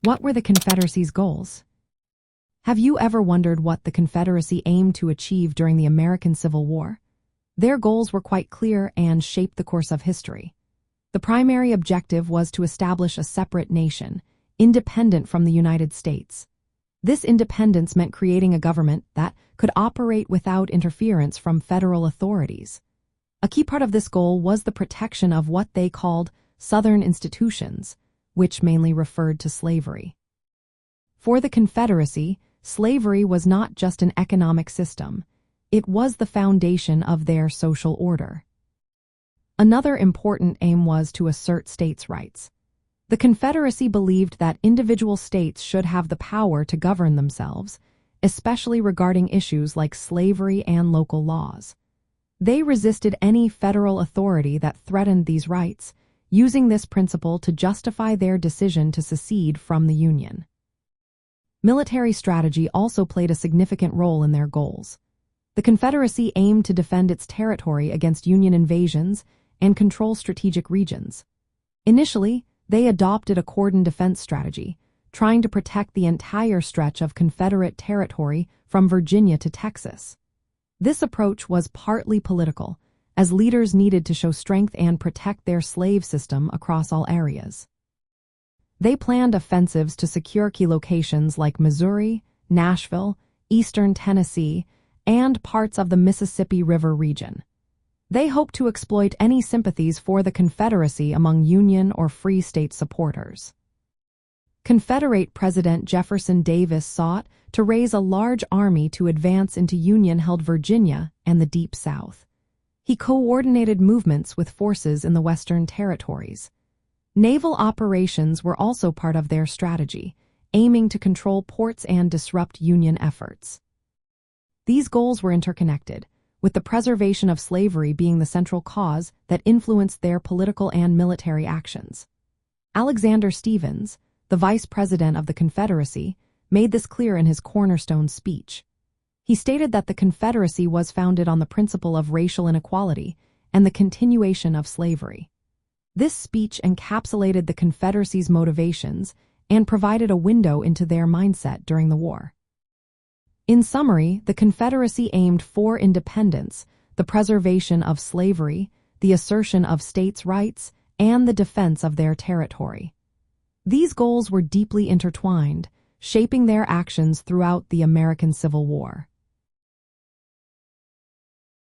What were the Confederacy's goals? Have you ever wondered what the Confederacy aimed to achieve during the American Civil War? Their goals were quite clear and shaped the course of history. The primary objective was to establish a separate nation, independent from the United States. This independence meant creating a government that could operate without interference from federal authorities. A key part of this goal was the protection of what they called Southern institutions, which mainly referred to slavery. For the Confederacy, slavery was not just an economic system, it was the foundation of their social order. Another important aim was to assert states' rights. The Confederacy believed that individual states should have the power to govern themselves, especially regarding issues like slavery and local laws. They resisted any federal authority that threatened these rights, using this principle to justify their decision to secede from the Union. Military strategy also played a significant role in their goals. The Confederacy aimed to defend its territory against Union invasions and control strategic regions. Initially, they adopted a cordon defense strategy, trying to protect the entire stretch of Confederate territory from Virginia to Texas. This approach was partly political, as leaders needed to show strength and protect their slave system across all areas. They planned offensives to secure key locations like Missouri, Nashville, eastern Tennessee, and parts of the Mississippi River region. They hoped to exploit any sympathies for the Confederacy among Union or Free State supporters. Confederate President Jefferson Davis sought to raise a large army to advance into Union-held Virginia and the Deep South. He coordinated movements with forces in the Western Territories. Naval operations were also part of their strategy, aiming to control ports and disrupt Union efforts. These goals were interconnected, with the preservation of slavery being the central cause that influenced their political and military actions. Alexander Stephens, the vice president of the Confederacy, made this clear in his cornerstone speech. He stated that the Confederacy was founded on the principle of racial inequality and the continuation of slavery. This speech encapsulated the Confederacy's motivations and provided a window into their mindset during the war. In summary, the Confederacy aimed for independence, the preservation of slavery, the assertion of states' rights, and the defense of their territory. These goals were deeply intertwined, shaping their actions throughout the American Civil War.